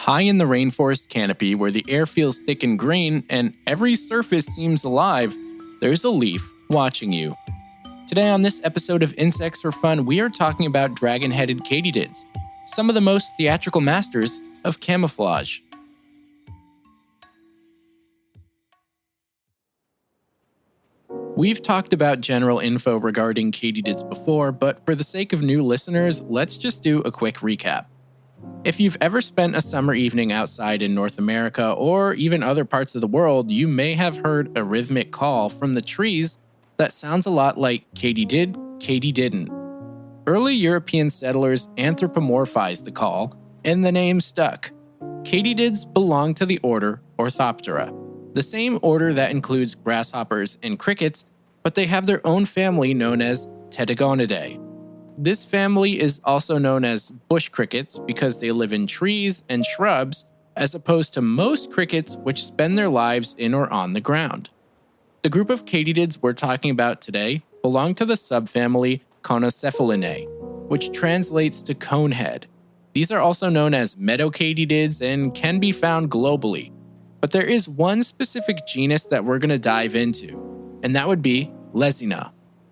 High in the rainforest canopy where the air feels thick and green and every surface seems alive, there's a leaf watching you. Today on this episode of Insects for Fun, we are talking about dragon-headed katydids, some of the most theatrical masters of camouflage. We've talked about general info regarding katydids before, but for the sake of new listeners, let's just do a quick recap. If you've ever spent a summer evening outside in North America or even other parts of the world, you may have heard a rhythmic call from the trees that sounds a lot like Katy did, Katy didn't. Early European settlers anthropomorphized the call, and the name stuck. Katydids belong to the order Orthoptera, the same order that includes grasshoppers and crickets, but they have their own family known as Katydids. This family is also known as bush crickets because they live in trees and shrubs, as opposed to most crickets which spend their lives in or on the ground. The group of katydids we're talking about today belong to the subfamily Conocephalinae, which translates to conehead. These are also known as meadow katydids and can be found globally. But there is one specific genus that we're going to dive into, and that would be Lesina,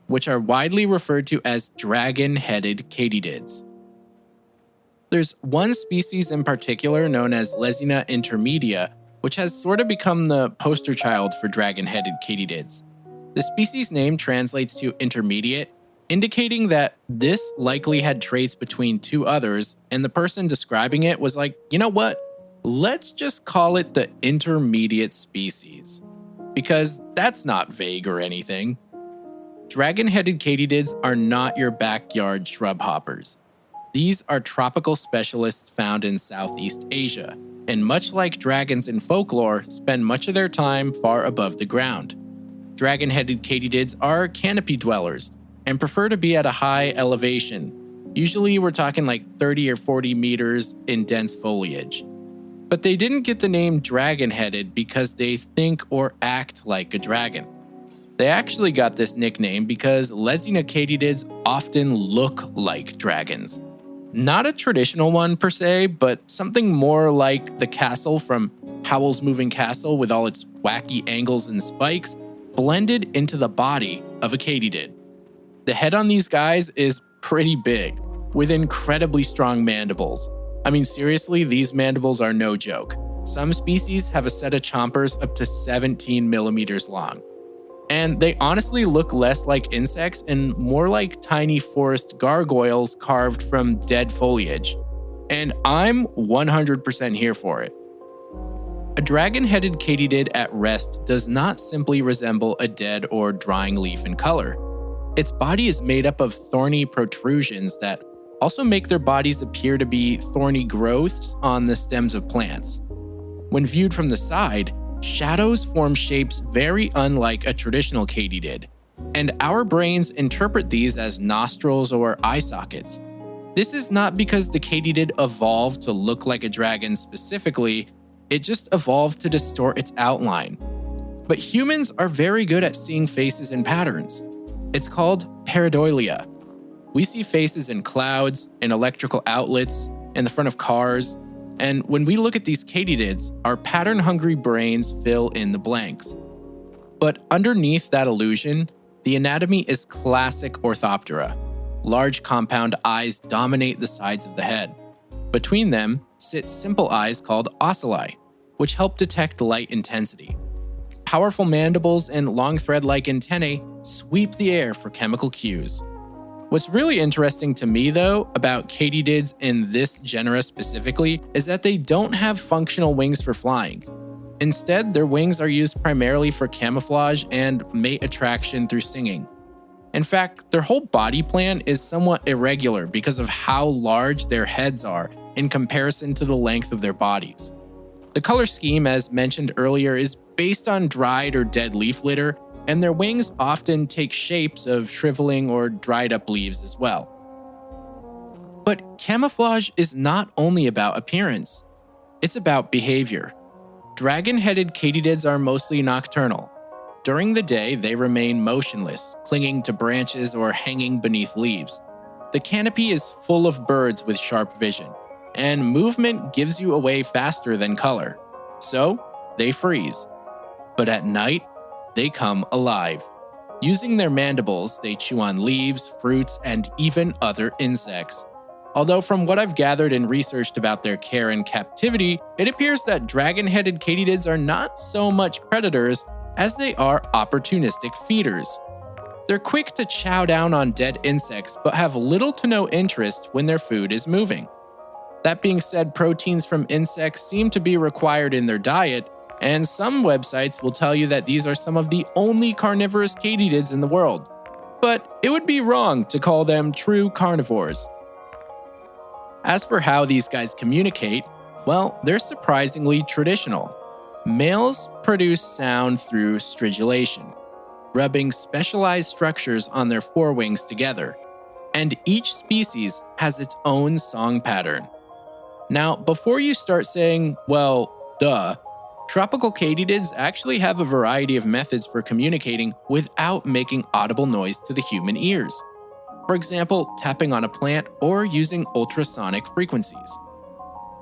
which are widely referred to as dragon-headed katydids. There's one species in particular known as Lesina intermedia, which has sort of become the poster child for dragon-headed katydids. The species name translates to intermediate, indicating that this likely had traits between two others, and the person describing it was like, you know what? Let's just call it the intermediate species, because that's not vague or anything. Dragon-headed katydids are not your backyard shrub hoppers. These are tropical specialists found in Southeast Asia, and much like dragons in folklore, spend much of their time far above the ground. Dragon-headed katydids are canopy dwellers and prefer to be at a high elevation. Usually we're talking like 30 or 40 meters in dense foliage. But they didn't get the name dragon-headed because they think or act like a dragon. They actually got this nickname because Lesina katydids often look like dragons. Not a traditional one per se, but something more like the castle from Howl's Moving Castle with all its wacky angles and spikes blended into the body of a katydid. The head on these guys is pretty big, with incredibly strong mandibles. I mean, seriously, these mandibles are no joke. Some species have a set of chompers up to 17 millimeters long. And they honestly look less like insects and more like tiny forest gargoyles carved from dead foliage. And I'm 100% here for it. A dragon-headed katydid at rest does not simply resemble a dead or drying leaf in color. Its body is made up of thorny protrusions that also make their bodies appear to be thorny growths on the stems of plants. When viewed from the side, shadows form shapes very unlike a traditional katydid, and our brains interpret these as nostrils or eye sockets. This is not because the katydid evolved to look like a dragon specifically, it just evolved to distort its outline. But humans are very good at seeing faces and patterns. It's called pareidolia. We see faces in clouds, in electrical outlets, in the front of cars, and when we look at these katydids, our pattern-hungry brains fill in the blanks. But underneath that illusion, the anatomy is classic Orthoptera. Large compound eyes dominate the sides of the head. Between them sit simple eyes called ocelli, which help detect light intensity. Powerful mandibles and long thread-like antennae sweep the air for chemical cues. What's really interesting to me, though, about katydids in this genera specifically is that they don't have functional wings for flying. Instead, their wings are used primarily for camouflage and mate attraction through singing. In fact, their whole body plan is somewhat irregular because of how large their heads are in comparison to the length of their bodies. The color scheme, as mentioned earlier, is based on dried or dead leaf litter, and their wings often take shapes of shriveling or dried up leaves as well. But camouflage is not only about appearance, it's about behavior. Dragon-headed katydids are mostly nocturnal. During the day, they remain motionless, clinging to branches or hanging beneath leaves. The canopy is full of birds with sharp vision, and movement gives you away faster than color. So, they freeze. But at night, they come alive. Using their mandibles, they chew on leaves, fruits, and even other insects. Although from what I've gathered and researched about their care in captivity, it appears that dragon-headed katydids are not so much predators as they are opportunistic feeders. They're quick to chow down on dead insects, but have little to no interest when their food is moving. That being said, proteins from insects seem to be required in their diet, and some websites will tell you that these are some of the only carnivorous katydids in the world. But it would be wrong to call them true carnivores. As for how these guys communicate, well, they're surprisingly traditional. Males produce sound through stridulation, rubbing specialized structures on their forewings together, and each species has its own song pattern. Now, before you start saying, well, duh, tropical katydids actually have a variety of methods for communicating without making audible noise to the human ears. For example, tapping on a plant or using ultrasonic frequencies.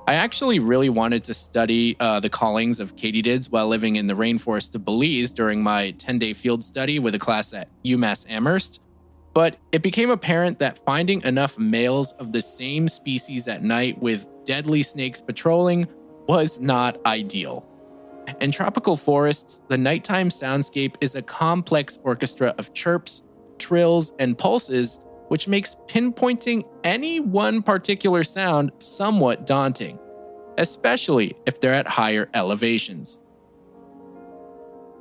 I actually really wanted to study the callings of katydids while living in the rainforest of Belize during my 10-day field study with a class at UMass Amherst, but it became apparent that finding enough males of the same species at night with deadly snakes patrolling was not ideal. In tropical forests, the nighttime soundscape is a complex orchestra of chirps, trills, and pulses, which makes pinpointing any one particular sound somewhat daunting, especially if they're at higher elevations.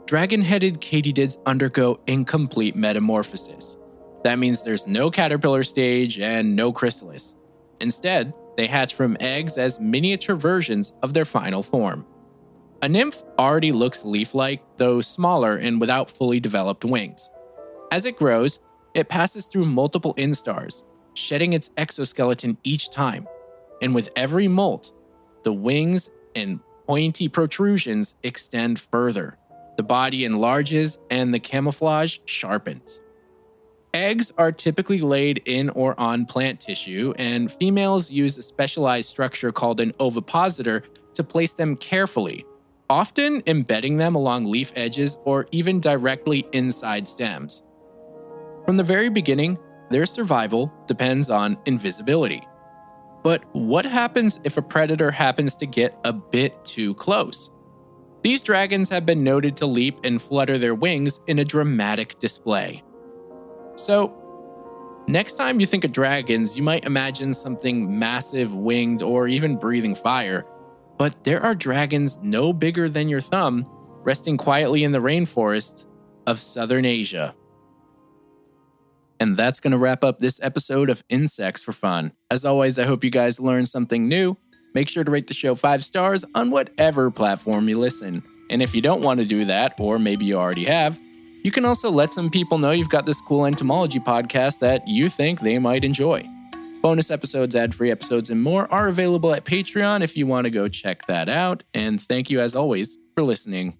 Dragon-headed katydids undergo incomplete metamorphosis. That means there's no caterpillar stage and no chrysalis. Instead, they hatch from eggs as miniature versions of their final form. A nymph already looks leaf-like, though smaller and without fully developed wings. As it grows, it passes through multiple instars, shedding its exoskeleton each time, and with every molt, the wings and pointy protrusions extend further. The body enlarges and the camouflage sharpens. Eggs are typically laid in or on plant tissue, and females use a specialized structure called an ovipositor to place them carefully, often embedding them along leaf edges or even directly inside stems. From the very beginning, their survival depends on invisibility. But what happens if a predator happens to get a bit too close? These dragons have been noted to leap and flutter their wings in a dramatic display. So, next time you think of dragons, you might imagine something massive, winged, or even breathing fire. But there are dragons no bigger than your thumb, resting quietly in the rainforests of Southern Asia. And that's going to wrap up this episode of Insects for Fun. As always, I hope you guys learned something new. Make sure to rate the show 5 stars on whatever platform you listen. And if you don't want to do that, or maybe you already have, you can also let some people know you've got this cool entomology podcast that you think they might enjoy. Bonus episodes, ad-free episodes, and more are available at Patreon if you want to go check that out. And thank you, as always, for listening.